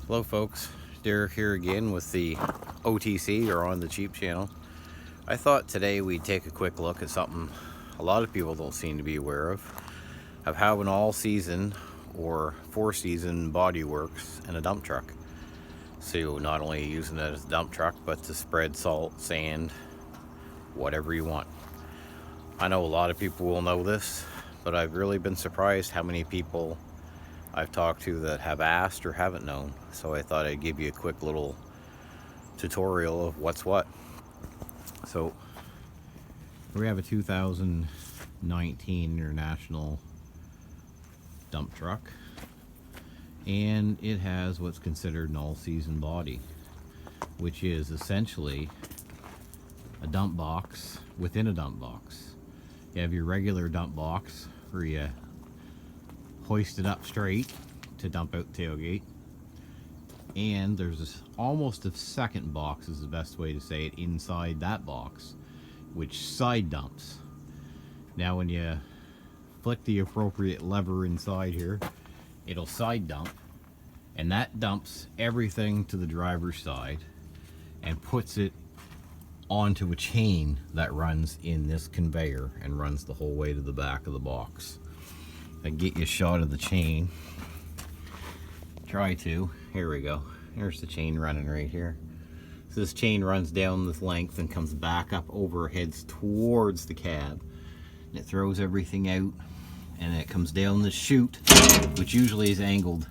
Hello folks, Derek here again with the OTC, or On the Cheap channel. I thought today we'd take a quick look at something a lot of people don't seem to be aware of how an all-season or four-season body works in a dump truck. So not only using it as a dump truck, but to spread salt, sand, whatever you want. I know a lot of people will know this, but I've really been surprised how many people I've talked to that have asked or haven't known. So I thought I'd give you a quick little tutorial of what's what. So we have a 2019 International dump truck, and it has what's considered an all-season body, which is essentially a dump box within a dump box. You have your regular dump box where you hoist it up straight to dump out tailgate, and there's almost a second box, is the best way to say it, inside that box, which side dumps. Now when you flick the appropriate lever inside here, it'll side dump, and that dumps everything to the driver's side and puts it onto a chain that runs in this conveyor and runs the whole way to the back of the box. I get you a shot of the chain. Try to. Here we go. Here's the chain running right here. So this chain runs down this length and comes back up over, heads towards the cab, and it throws everything out, and it comes down the chute, which usually is angled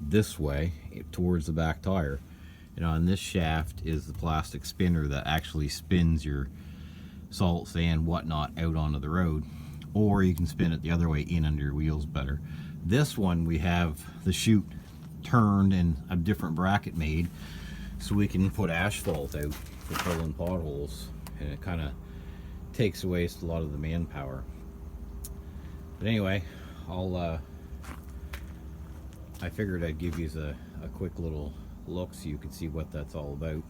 this way towards the back tire. And on this shaft is the plastic spinner that actually spins your salt, sand, whatnot out onto the road. Or you can spin it the other way in under your wheels better. This one, we have the chute turned and a different bracket made so we can put asphalt out for filling potholes, and it kind of takes away a lot of the manpower. But anyway, I figured I'd give you a quick little look so you can see what that's all about.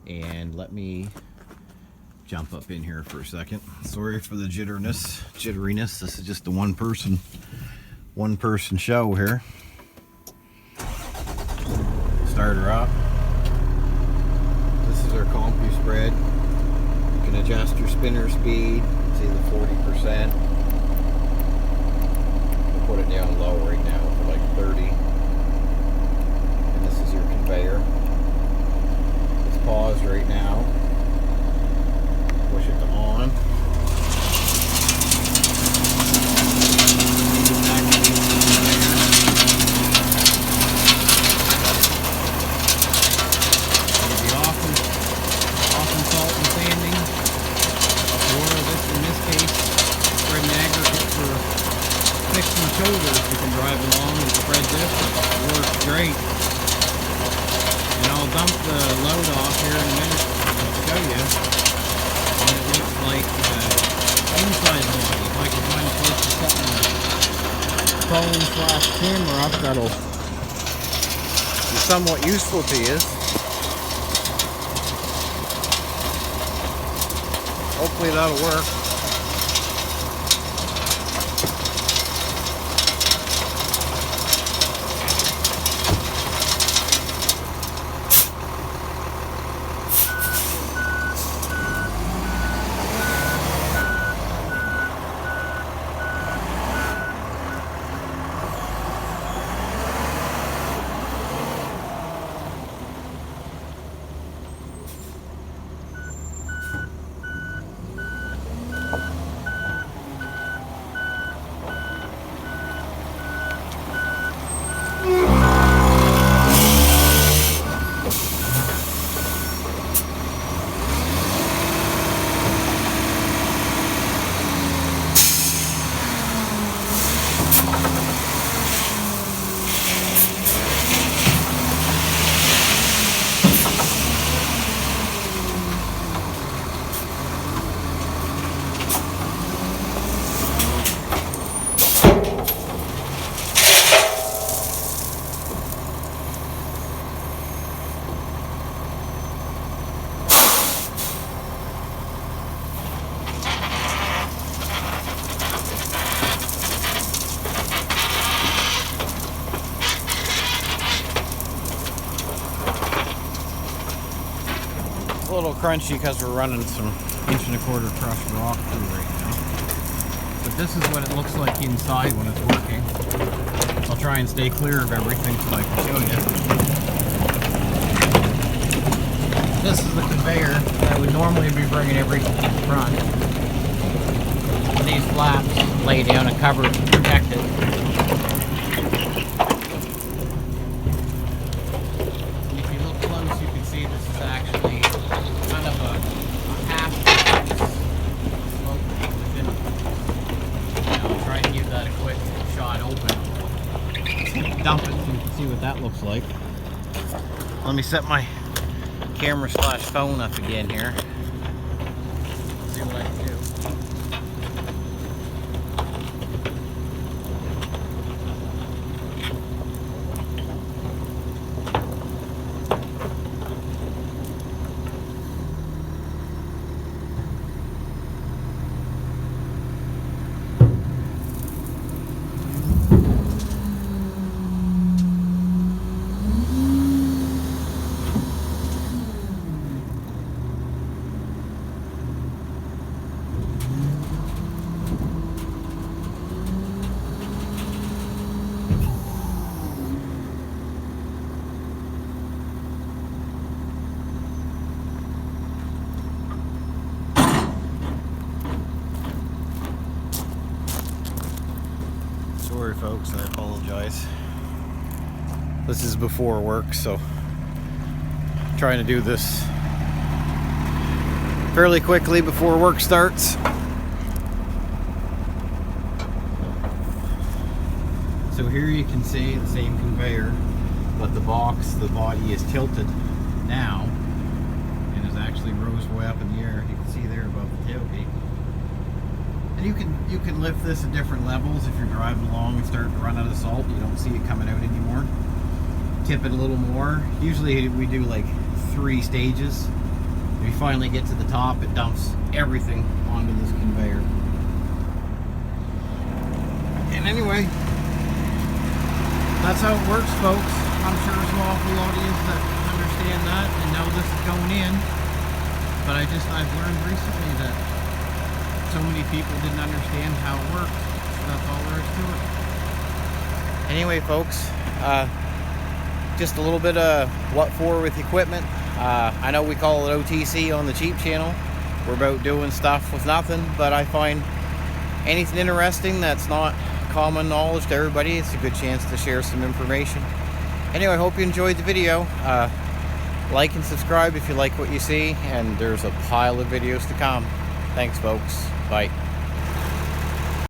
And let me jump up in here for a second. Sorry for the jitteriness. This is just a one person show here. Start her up. This is our compu spread. You can adjust your spinner speed. See the 40%. We'll put it down low right now for like 30. And this is your conveyor. It's paused right now. Push it to on. Often salt and sanding, or this, in this case, spreading aggregate for fixing shoulders. You can drive along and spread this. It works great. And I'll dump the load off here in a minute to show you. And it looks like inside the body. If I can find a place to set my phone/camera up, that'll be somewhat useful to you. Hopefully that'll work. little crunchy because we're running some 1¼ inch crushed rock through right now. But this is what it looks like inside when it's working. I'll try and stay clear of everything so I can show you. This is the conveyor that I would normally be bringing everything to the front. These flaps lay down and cover it to protect it. If you look close, you can see this is actually kind of a half smoke within it. Now I'll try and give that a quick shot open. Dump it so you can see what that looks like. Let me set my camera / phone up again here. See what I can do. Sorry folks, I apologize. This is before work, so I'm trying to do this fairly quickly before work starts. So here you can see the same conveyor, but the body is tilted now and is actually rose way up in the air. You can see there above the tailgate. And you can lift this at different levels. If you're driving along and start to run out of salt, you don't see it coming out anymore. Tip it a little more. Usually we do like 3 stages. When you finally get to the top, it dumps everything onto this conveyor. And anyway, that's how it works, folks. I'm sure there's an awful audience that understand that and know this is going in. But I've learned recently that so many people didn't understand how it works. So that's all there is to it. Anyway, folks, just a little bit of what for with equipment. I know we call it OTC on the Cheap channel. We're about doing stuff with nothing, but I find anything interesting that's not common knowledge to everybody, it's a good chance to share some information. Anyway, I hope you enjoyed the video. Like and subscribe if you like what you see, and there's a pile of videos to come. Thanks, folks. Bye.